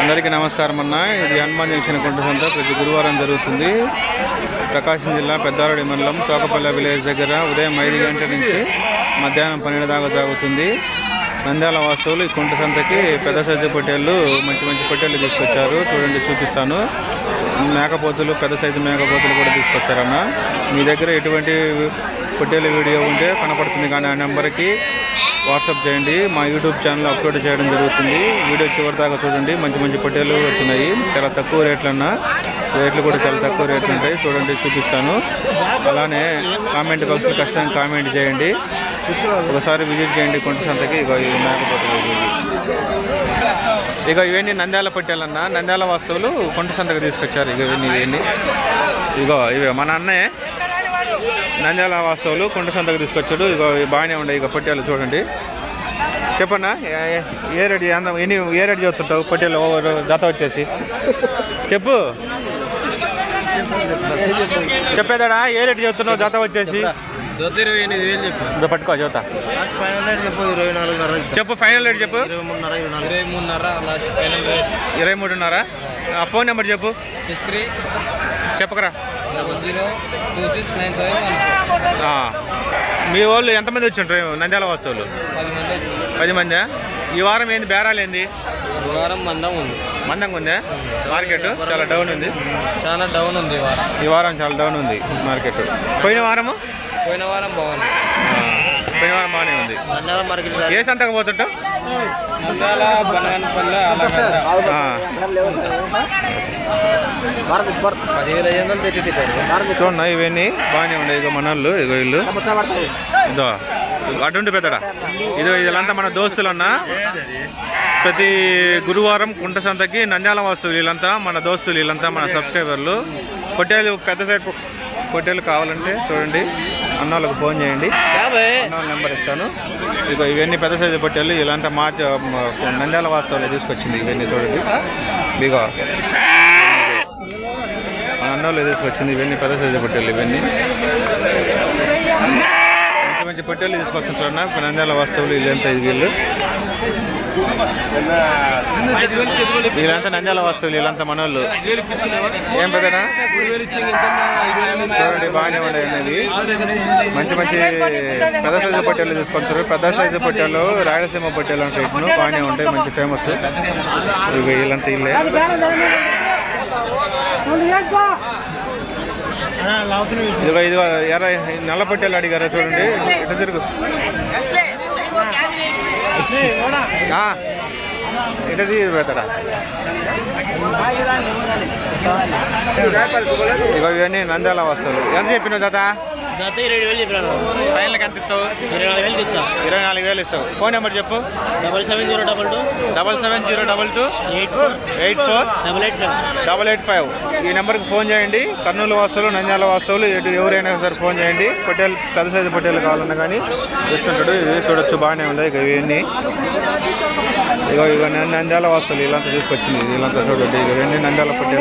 అందరికీ నమస్కారం అన్న. ఇది హనుమాన్ జంక్షన్ కుంట సంత ప్రతి గురువారం జరుగుతుంది. ప్రకాశం జిల్లా పెద్దారెడ్డి మండలం తోకపల్లె విలేజ్ దగ్గర ఉదయం 5 గంటల నుంచి మధ్యాహ్నం 12 దాకా సాగుతుంది. నంద్యాల వాసువులు ఈ కుంట సంతకి పెద్ద సైజు పొట్టేళ్ళు మంచి మంచి పొట్టేళ్ళు తీసుకొచ్చారు. చూడండి, చూపిస్తాను. మేకపోతులు, పెద్ద సైజు మేకపోతులు కూడా తీసుకొచ్చారన్న. మీ దగ్గర ఎటువంటి పొట్టేళ్ళ వీడియో ఉంటే కనపడుతుంది కానీ ఆ నెంబర్కి వాట్సాప్ చేయండి. మా యూట్యూబ్ ఛానల్ అప్లోడ్ చేయడం జరుగుతుంది. వీడియో చివరి దాకా చూడండి. మంచి మంచి పొట్టేలు వచ్చినాయి. చాలా తక్కువ రేట్లన్నా, రేట్లు కూడా చాలా తక్కువ రేట్లు ఉంటాయి. చూడండి, చూపిస్తాను. అలానే కామెంట్ బాక్స్లో ఖచ్చితంగా కామెంట్ చేయండి. ఒకసారి విజిట్ చేయండి కుంట సంతకి. ఇక ఇవి మేకపోతులు, ఇక ఇవన్నీ నంద్యాల పొట్టేలన్నా. నంద్యాల వాస్తువులు కుంట సంతకి తీసుకొచ్చారు. ఇక ఇవన్నీ ఇగో ఇవే మన అన్నయ్య నంద్యాల వాస్తవులు కుంట సంతకు తీసుకొచ్చాడు. ఇక బాగానే ఉన్నాయి. ఇక పొట్టేలు చూడండి. చెప్పన్నా, ఏ రేటు ఏ రేటు చెప్తుంటావు పొట్టేలు జత వచ్చేసి? చెప్పు, చెప్పేదాడా? ఏ రేటు చెప్తున్నావు జత వచ్చేసి? పట్టుకో చెబుతా. చెప్పు, ఫైనల్ రేట్ చెప్పు. 23.5. ఫోన్ నెంబర్ చెప్పు. చెప్పకరా. మీ వాళ్ళు ఎంతమంది వచ్చింటారు నంద్యాల వాస్తవులు? 10 మంది. ఈ వారం ఏంది బేరాలు ఏంది? ఈ వారం మందంగా ఉందా మార్కెట్? చాలా డౌన్ ఉంది. ఈ వారం చాలా డౌన్ ఉంది మార్కెట్. పోయిన వారం బాగుంది. పోయిన వారం బాగానే ఉంది. ఏ సంతకు పోతుంటావు? చూడన్నా, ఇవన్నీ బాగానే ఉన్నాయి. ఇక మనోళ్ళు, ఇగో ఇల్లు ఇదో అటుండి పెద్దడా. ఇదో వీళ్ళంతా మన దోస్తులన్నా. ప్రతి గురువారం కుంట సంతకి నంద్యాల వాస్తువులు వీళ్ళంతా మన దోస్తులు, వీళ్ళంతా మన సబ్స్క్రైబర్లు. పొట్టేలు పెద్ద సైడ్ పొట్టేలు కావాలంటే చూడండి, అన్నోళ్ళకి ఫోన్ చేయండి. అన్నోళ్ళ నెంబర్ ఇస్తాను. ఇక ఇవన్నీ పెద్ద సైజు పొట్టేలు వీళ్ళంతా మా నంద్యాల వాస్తవులు తీసుకొచ్చింది. ఇవన్నీ చూడండి, ఇగో మన అన్నోళ్ళు తీసుకొచ్చింది. ఇవన్నీ పెద్ద సైజు పొట్టేలు. ఇవన్నీ మంచి మంచి పొట్టేలు తీసుకొచ్చిన చూడండి నంద్యాల వాస్తవులు. వీళ్ళంతా వీళ్ళు వీళ్ళంతా నంద్యాల వాస్తవులు. వీళ్ళంతా మనోళ్ళు. ఏం పెద్దనా చూడండి, బాగానే ఉన్నాయి అనేది. మంచి మంచి పెద్ద సైజు పొట్టేలు తీసుకొచ్చారు. పెద్ద సైజు పొట్టేలు రాయలసీమ పొట్టేలు అంటే ఇట్లు బాగానే ఉంటాయి, మంచి ఫేమస్. వీళ్ళంతా ఇల్లే. ఇదిగో నల్ల పొట్టేలు అడిగారా చూడండి. ఇటు తిరుగు, ఇటు పెడతాడా. ఇక ఇవన్నీ నంద్యాల వస్తువులు. ఎంత చెప్పినావు జత? 27,000 ఎంత ఇస్తావు? 24,000 ఇస్తావు. ఫోన్ నెంబర్ చెప్పు. 770222 84 ఈ నెంబర్కి ఫోన్ చేయండి. కర్నూలు వాస్తువులు, నంద్యాల వాస్తువులు ఎవరైనా సరే ఫోన్ చేయండి. పొట్టేలు పెద్ద సైజు పొట్టేలు కావాలన్నా కానీ ఇస్తుంటాడు. ఇది చూడొచ్చు, బాగానే ఉంది. ఇక ఇవన్నీ ఇక నంద్యాల వాస్తువులు వీళ్ళంతా తీసుకొచ్చింది. వీళ్ళంతా చూడొచ్చు. ఇక ఇవన్నీ నంద్యాల పొట్టేలు.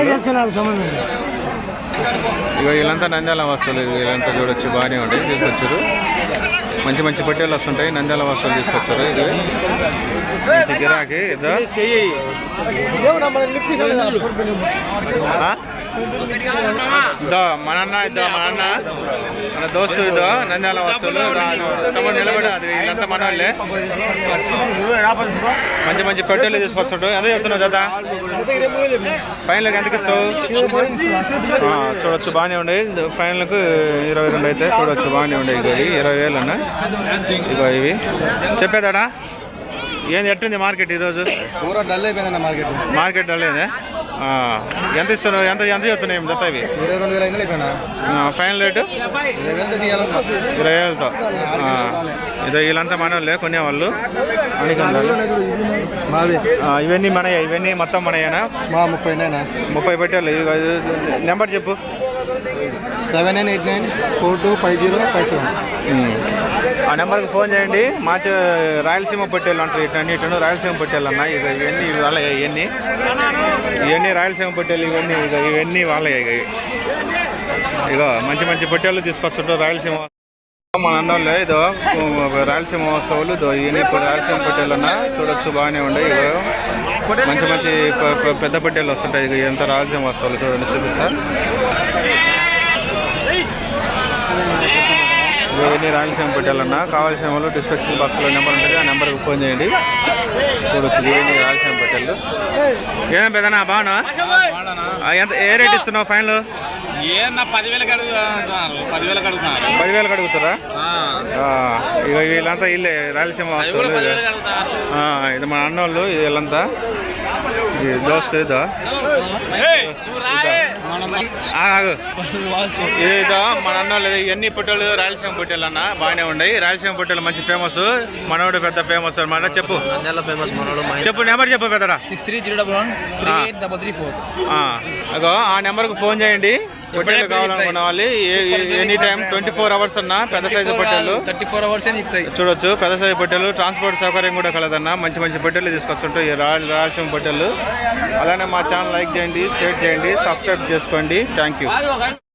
ఇక వీళ్ళంతా నంద్యాల వస్తువులు. వీళ్ళంతా చూడొచ్చు, బాగానే ఉంటాయి. తీసుకొచ్చారు. మంచి మంచి పొట్టేళ్ళు వస్తుంటాయి. నంద్యాల వస్తువులు తీసుకొచ్చారు. ఇది మంచి గిరాకీ. ఇదో మన అన్న మన దోస్తు. ఇదో నంద్యాల వస్తువులు. నిలబడి అది వీళ్ళంతా మన వాళ్ళే. మంచి మంచి పొట్టేళ్ళు తీసుకొచ్చాడు. ఎంత చెప్తున్నావు జత? ఫైనల్కి ఎంతకి ఇస్తావు? చూడొచ్చు, బాగానే ఉన్నాయి. ఫైనల్కు 22 అయితే చూడొచ్చు, బాగానే ఉన్నాయి. ఇక 20,000 అన్న. ఇక ఇవి చెప్పేదాడా? ఏంది ఎట్టుంది మార్కెట్ ఈరోజు? మార్కెట్ డల్ అయిందా? ఎంత ఇస్తున్నావు? ఎంత చెప్తున్నాయి జత ఇవి? 22,000 ఫైనల్ రేటు 20,000తో. ఇదో వీళ్ళంతా మనోళ్ళే కొనేవాళ్ళు, అనికొండాలు. ఇవన్నీ మనయ్యా? ఇవన్నీ మొత్తం మనయ్యానా? 30 పెట్టాలి. నెంబర్ చెప్పు. 7989425057. ఆ నెంబర్కి ఫోన్ చేయండి. మా రాయలసీమ పొట్టేళ్ళు అంటారు. ఇటన్నిటిను రాయలసీమ పొట్టేళ్ళు అన్నాయి. ఇక ఇవన్నీ వాళ్ళ ఇవన్నీ రాయలసీమ పొట్టేళ్ళు. ఇవన్నీ వాళ్ళ. ఇక మంచి మంచి పొట్టేళ్ళు తీసుకొస్తుంటారు రాయలసీమ. మన అన్నోళ్ళే. ఇదో రాయలసీమ వస్తువులు. ఇవన్నీ రాయలసీమ పొట్టేళ్ళు అన్న. చూడొచ్చు, బాగానే ఉండే. మంచి మంచి పెద్ద పెట్టెలు వస్తుంటాయి. ఇది ఎంత రాజ్యం వస్తువులు చూడండి, చూపిస్తా. ఇవన్నీ రాయలసీమ పెట్టాలన్నా కావాల్సిన వాళ్ళు డిస్క్రిప్షన్ బాక్స్లో నెంబర్ ఉంటుంది, ఆ నెంబర్కి ఫోన్ చేయండి. చూడొచ్చు ఇవన్నీ రాయలసీమ పెట్టెలు. ఏం పెద్దనా బాగున్నా? ఎంత ఏ రేట్ ఇస్తున్నావు ఫైనల్? 10,000 అడుగుతున్నారు. 10,000 అడుగుతారా? ఇక వీళ్ళంతా ఇల్లే రాయలసీమ వస్తువులు. ఇది మన అన్నోళ్ళు వీళ్ళంతా. ఇది దోస్త్ ఇదో ఇదో మన అన్నోళ్ళు. ఇవన్నీ పొట్టేలు రాయలసీమ పొట్టేలు అన్న బాగానే ఉన్నాయి. రాయలసీమ పొట్టేలు మంచి ఫేమస్, మనోడు పెద్ద ఫేమస్ అనమాట. చెప్పు చెప్పు నెంబర్ చెప్పు పెద్దడా. 6301383334. అగో ఆ నెంబర్కి ఫోన్ చేయండి. పొట్టేలు కావాలనుకున్న వాళ్ళు ఎనీ టైం 24 hours అన్న. పెద్ద సైజు పొట్టేలు 34 hours చూడొచ్చు. పెద్ద సైజు పొట్టేలు ట్రాన్స్పోర్ట్ సౌకర్యం కూడా కలదన్న. మంచి మంచి పొట్టేలు తీసుకొచ్చుంటాయి రాయలసీమ పొట్టేలు. అలానే మా ఛానల్ లైక్ చేయండి, షేర్ చేయండి, సబ్స్క్రైబ్ చేసుకోండి. Thank you.